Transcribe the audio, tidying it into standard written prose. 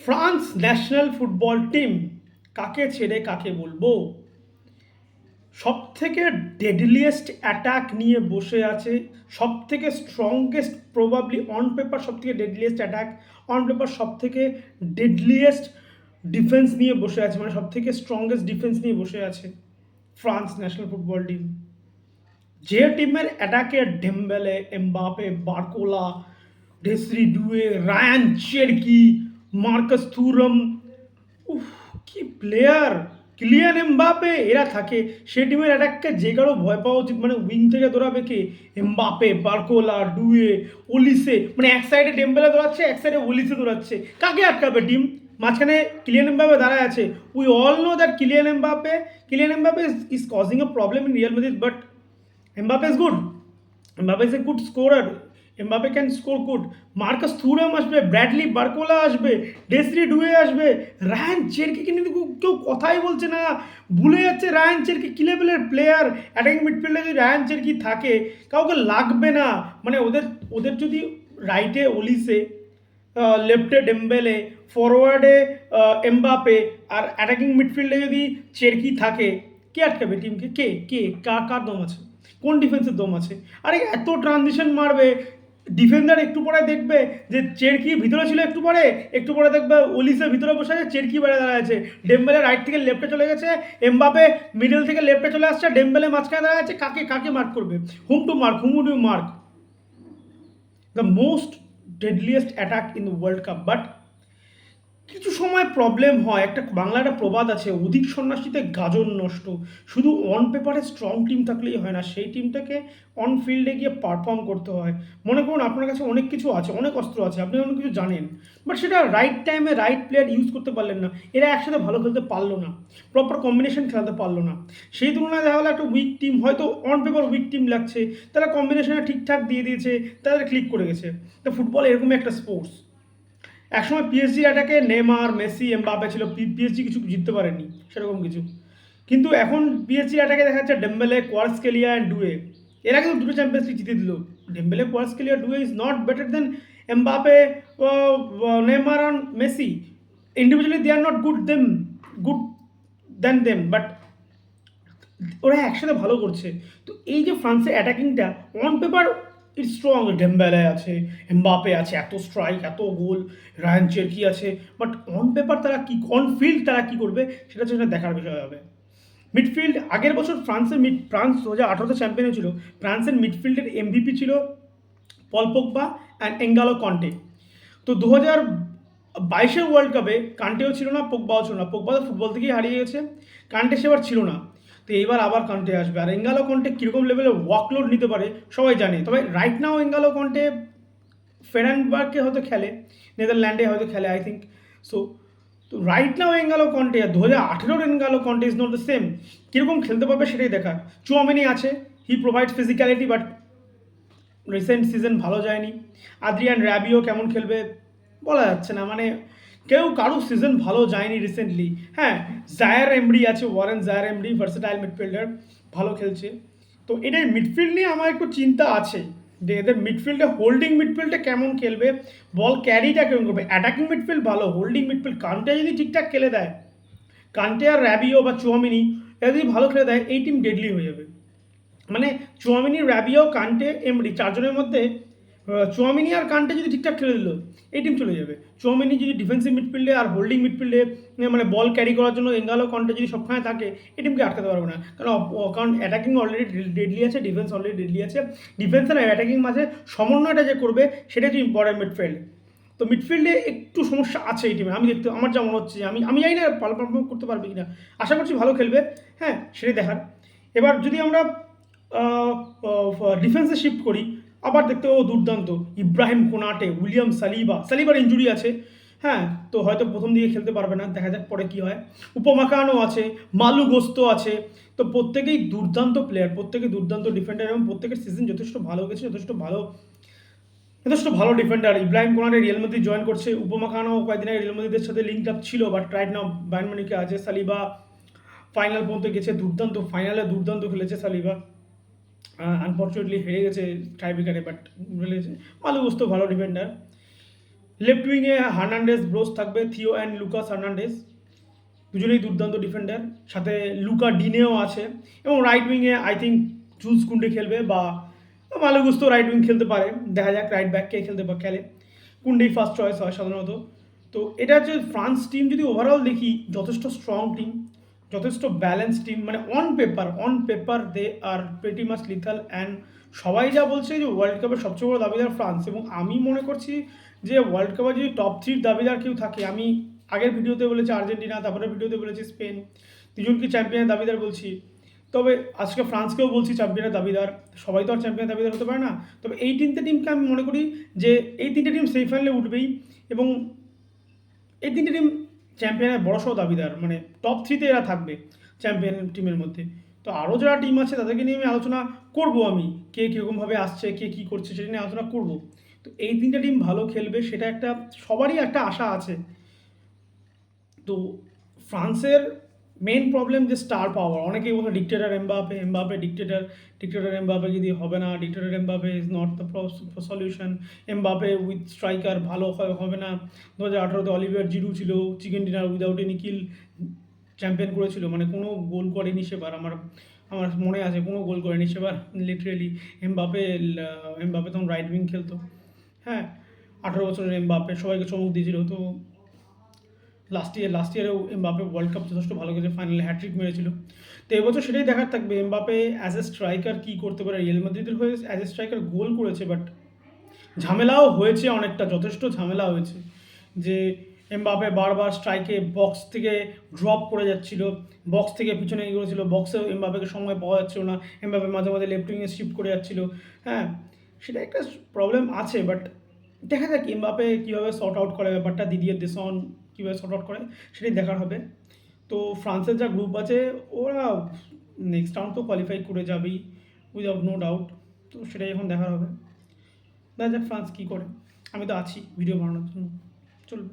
France national football team কাকে ছেড়ে কাকে বলবো? সবথেকে ডেডলিয়েস্ট অ্যাটাক নিয়ে বসে আছে, সবথেকে স্ট্রংগেস্ট প্রবাবলি অন পেপার সবথেকে ডেডলিয়েস্ট অ্যাটাক, অন পেপার সবথেকে ডেডলিয়েস্ট ডিফেন্স নিয়ে বসে আছে, মানে সবথেকে স্ট্রংগেস্ট ডিফেন্স নিয়ে বসে আছে ফ্রান্স ন্যাশনাল ফুটবল টিম। যে টিমের অ্যাটাকে Dembele, Mbappe, Barcola, Desire Doue, Rayan Cherki, Marcus Thuram, উফ, কি প্লেয়ার! কিলিয়ান এমবাপে এরা থাকে, সে টিমের অ্যাটাককে যে কারো ভয় পাওয়া উচিত। মানে উইং থেকে দৌড়াবে কে? এমবাপে, বার্কোলা, ডুয়ে, ওলিসে, মানে এক সাইডে ডেম্বেলে দৌড়াচ্ছে, এক সাইডে ওলিসে দৌড়াচ্ছে। কাকে আটকাবে টিম? মাঝখানে কিলিয়ান এমবাপে দাঁড়ায় আছে। We all know that Kylian Mbappe is causing a problem in Real Madrid, but Mbappe is good. Mbappe is a good scorer. Mbappe can score good. Marcus Thuram আসবে, Bradley Barcola আসবে, ডেসরি ডুয়ে আসবে, Ryan চেরকিকে নিয়ে কেউ কথাই বলছে না। ভুলে যাচ্ছে রায়ান চেরকি কি লেভেলের প্লেয়ার। অ্যাটাকিং মিডফিল্ডে যদি রায়ান চেরকি থাকে কাউকে লাগবে না। মানে ওদের ওদের যদি রাইটে ওলিসে, লেফটে ডেম্বেলে, ফরওয়ার্ডে এমবাপে, আর অ্যাটাকিং মিডফিল্ডে যদি চেরকি থাকে, কে আটকাবে টিমকে? কে কার কার দম আছে? কোন ডিফেন্সের দম আছে? আরে এত ট্রানজিশন মারবে, ডিফেন্ডার একটু পরে দেখবে যে চেরকি ভিতরে ছিল, একটু পরে দেখবে ওলিসের ভিতরে বসে আছে, চেরকি বাইরে দাঁড়ায় আছে। ডেম্বেলে রাইট থেকে লেফটে চলে গেছে, এমবাপে মিডল থেকে লেফটে চলে আসছে, ডেম্বেলে মাঝখানে দাঁড়ায় আছে। কাকে কাকে মার্ক করবে? Hmm to mark the most deadliest attack in the world cup? But কিছু সময় প্রবলেম হয়। একটা বাংলা একটা প্রবাদ আছে, অধিক সন্ন্যাসীতে গাজন নষ্ট। শুধু অন পেপারে স্ট্রং টিম থাকলেই হয় না, সেই টিমটাকে অন ফিল্ডে গিয়ে পারফর্ম করতে হয়। মনে করুন আপনার কাছে অনেক কিছু আছে, অনেক অস্ত্র আছে, আপনি অনেক কিছু জানেন, বাট সেটা রাইট টাইমে রাইট প্লেয়ার ইউজ করতে পারলেন না। এরা একসাথে ভালো খেলতে পারলো না, প্রপার কম্বিনেশন খেলাতে পারলো না। সেই তুলনায় দেখা গেলো একটা উইক টিম, হয়তো অন পেপার উইক টিম লাগছে, তারা কম্বিনেশনে ঠিকঠাক দিয়ে দিয়েছে, তাদের ক্লিক করে গেছে। তো ফুটবল এরকমই একটা স্পোর্টস। একসময় পিএসজি অ্যাটাকে নেইমার, মেসি, এমবাপে ছিল, পিএসজি কিছু জিততে পারেনি সেরকম কিছু। কিন্তু এখন পিএসজি অ্যাটাকে দেখা যাচ্ছে ডেম্বেলে, কোয়ার্সকেলিয়া অ্যান্ড ডুয়ে। এরা কিন্তু দুটো চ্যাম্পিয়ন্স লিগ জিতে দিল। Dembele, Kvaratskhelia, Doue is not better than Mbappe, Neymar and Messi. Individually they are not good than them, but ওরা একসাথে ভালো করছে। তো এই যে ফ্রান্সের অ্যাটাকিংটা on paper it's strong, Dembele আছে, এমবাপে আছে, এত স্ট্রাইক, এত গোল, রায়ান চেরকি আছে, বাট অন পেপার তারা কি, অন ফিল্ড তারা কি করবে সেটা হচ্ছে দেখার বিষয় হবে। মিডফিল্ড আগের বছর ফ্রান্স 2018-তে চ্যাম্পিয়ন হয়েছিল। ফ্রান্সের মিডফিল্ডের এমভিপি ছিল পল পোগবা অ্যান্ড এঙ্গালো কন্টে। তো 2022-এর ওয়ার্ল্ড কাপে কান্টেও ছিল না, পোগবাও ছিল না। পোগবা তো ফুটবল থেকেই হারিয়ে গেছে, কান্টে সেবার ছিল না। তো এবার আবার কান্টে আসবে। আর এঙ্গালো কন্টে কীরকম লেভেলের ওয়ার্কলোড নিতে পারে সবাই জানে। তবে রাইট নাও এঙ্গালো কন্টে ফেরানবার্গে হয়তো খেলে, নেদারল্যান্ডে হয়তো খেলে, আই থিঙ্ক সো। তো রাইট নাও এঙ্গালো কন্টে, 2018-এর N'Golo Kante is not the same. কীরকম খেলতে পারবে সেটাই দেখার। চুয়ামেনি আছে, he provides physicality, but recent season ভালো যায়নি। আদ্রিয়ান র্যাবিও কেমন খেলবে বলা যাচ্ছে না, মানে কারো সিজন ভালো যায়নি রিসেন্টলি। হ্যাঁ, জায়ার এমরি আছে, ওয়ারেন জায়ার এমরি, ভার্সেটাইল মিডফিল্ডার, ভালো খেলছে। তো এটাই মিডফিল্ড নিয়ে আমার একটু চিন্তা আছে যে এদের মিডফিল্ডে, হোল্ডিং মিডফিল্ডে কেমন খেলবে, বল ক্যারিটা কেমন করবে। অ্যাটাকিং মিডফিল্ড ভালো, হোল্ডিং মিডফিল্ড কান্টে যদি ঠিকঠাক খেলে দেয়, কান্টে আর র্যাবিও বা চুয়ামিনি এরা যদি ভালো খেলে দেয়, এই টিম ডেডলি হয়ে যাবে। মানে চুয়ামিনি, র্যাবিও, কান্টে, এমরি চারজনের মধ্যে চুয়ামিনি আর কান্টে যদি ঠিকঠাক খেলে দিল, এই টিম চলে যাবে। চুয়ামিনি যদি ডিফেন্সিভ মিডফিল্ডে আর হোল্ডিং মিডফিল্ডে মানে বল ক্যারি করার জন্য এঙ্গালো কন্টে যদি সবখানে থাকে, এই টিমকে আটকাতে পারবে না। কারণ অ্যাটাকিং অলরেডি ডেডলি আছে, ডিফেন্স অলরেডি ডেডলি আছে। ডিফেন্স আর অ্যাটাকিং মাঝে সমন্বয়টা যে করবে সেটা হচ্ছে ইম্পর্টেন্ট মিডফিল্ড। তো মিডফিল্ডে একটু সমস্যা আছে এই টিমে, আমি দেখতে আমার যা মনে হচ্ছে। আমি জানি না ভালো পারফর্ম করতে পারবে কিনা, আশা করছি ভালো খেলবে। হ্যাঁ, সেটাই দেখার। এবার যদি আমরা ডিফেন্সে শিফট করি, আবার দেখতে পাবো দুর্দান্ত ইব্রাহিম কোনাটে, উইলিয়াম সালিবার ইঞ্জুরি আছে। হ্যাঁ, তো হয়তো প্রথম দিকে খেলতে পারবে না, দেখা যাক পরে কী হয়। উপমাকানো আছে, মালু গোস্ত আছে। তো প্রত্যেকেই দুর্দান্ত প্লেয়ার, প্রত্যেকে দুর্দান্ত ডিফেন্ডার, এবং প্রত্যেকের সিজন যথেষ্ট ভালো গেছে, যথেষ্ট ভালো defender. Ibrahima Konate Real Madrid join করছে। উপমাকানো কয়েকদিন আগে রিয়াল মাদ্রিদের সাথে লিঙ্ক আপ ছিল, বাট রাইট নাও বায়ার্ন মিউনিখে আছে। সালিবা ফাইনাল পর্যন্ত গেছে, ফাইনালে দুর্দান্ত খেলেছে সালিবা। আনফর্চুনেটলি হেরে গেছে টাইব্রেকারে, বাট খেলেছে। মালু গোস্ত ভালো ডিফেন্ডার। লেফট উইংয়ে হার্নান্ডেজ ব্রোস থাকবে, থিও অ্যান্ড লুকাস হার্নান্ডেজ, দুজনেই দুর্দান্ত ডিফেন্ডার, সাথে লুকা ডিনেও আছে। এবং রাইট উইংয়ে আই থিঙ্ক জুলস কুন্ডে খেলবে, বা মালো গুস্তো রাইট উইং খেলতে পারে, দেখা যাক রাইট ব্যাককে খেলে। কুন্ডেই ফার্স্ট চয়েস হয় সাধারণত। তো এটা হচ্ছে ফ্রান্স টিম। যদি ওভারঅল দেখি, যথেষ্ট স্ট্রং টিম, যথেষ্ট ব্যালেন্স টিম, মানে on paper they are pretty much lethal. And সবাই যা বলছে যে ওয়ার্ল্ড কাপের সবচেয়ে বড় দাবিদার ফ্রান্স, এবং আমি মনে করছি যে ওয়ার্ল্ড কাপে যদি টপ 3 দাবিদার কেউ থাকে, আমি আগের ভিডিওতে বলেছি আর্জেন্টিনা, তারপরে ভিডিওতে বলেছি স্পেন, তিনজনকে চ্যাম্পিয়নের দাবিদার বলছি। তবে আজকে ফ্রান্সকেও বলছি চ্যাম্পিয়নের দাবিদার। সবাই তো আর চ্যাম্পিয়নের দাবিদার হতে পারে না। তবে এই তিনটে টিমকে আমি মনে করি যে এই তিনটে টিম সেমিফাইনালে উঠবেই, এবং এই তিনটে টিম চ্যাম্পিয়নের বড়সড় দাবিদার, মানে টপ 3-তে এরা থাকবে চ্যাম্পিয়ন টিমের মধ্যে। তো আরও যারা টিম আছে তাদেরকে নিয়ে আমি আলোচনা করব, আমি কে কীরকমভাবে আসছে, কে কী করছে সেটা নিয়ে আলোচনা করব। তো এই তিনটে টিম ভালো খেলবে, সেটা একটা সবারই একটা আশা আছে। তো ফ্রান্সের মেন প্রবলেম যে স্টার পাওয়ার। অনেকেই বলে ডিক্টেটার এমবাপে ডিক্টেটার এমবাপে যদি হবে না, dictator Mbappe is not the solution. Mbappe with striker ভালো হবে না। 2018-তে অলিভিয়ার জিরু ছিল, চিকেন ডিনার উইদাউট এনি কিল চ্যাম্পিয়ন করেছিল, মানে কোনো গোল করেনি সেবার। আমার আমার মনে আছে কোনো গোল করেনি সেবার লিটারেলি। এমবাপে তখন রাইট উইং খেলতো। হ্যাঁ, 18 বছরের এমবাপে সবাইকে চমক দিয়েছিল। তো লাস্ট ইয়ারেও এমবাপে ওয়ার্ল্ড কাপ যথেষ্ট ভালো করেছে, ফাইনালে হ্যাট্রিক মেরেছিল। তো এবছর সেটাই দেখার থাকবে এমবাপে অ্যাজ এ স্ট্রাইকার কী করতে পারে। রিয়াল মাদ্রিদের হয়ে অ্যাজ এ স্ট্রাইকার গোল করেছে, বাট ঝামেলাও হয়েছে অনেকটা, যথেষ্ট ঝামেলা হয়েছে। যে এমবাপে বারবার স্ট্রাইকে বক্স থেকে ড্রপ করে যাচ্ছিল, বক্স থেকে পিছনে এগিয়ে করেছিল, বক্সেও এমবাপেকে সময় পাওয়া যাচ্ছিল না, এমবাপে মাঝে মাঝে লেফট উইংয়ে শিফট করে যাচ্ছিল। হ্যাঁ, সেটা একটা প্রবলেম আছে, বাট দেখা যাক এমবাপে কীভাবে শর্ট আউট করে ব্যাপারটা, দিদিয়ের দেশন কীভাবে শর্ট আউট করে সেটাই দেখার হবে। তো ফ্রান্সের যা গ্রুপ আছে, ওরা নেক্সট রাউন্ড তো কোয়ালিফাই করে যাবেই উইদাউট নো ডাউট। তো সেটাই এখন দেখার হবে, দেখা যাক ফ্রান্স কী করে। আমি তো আছি ভিডিও বানানোর জন্য, চলবে।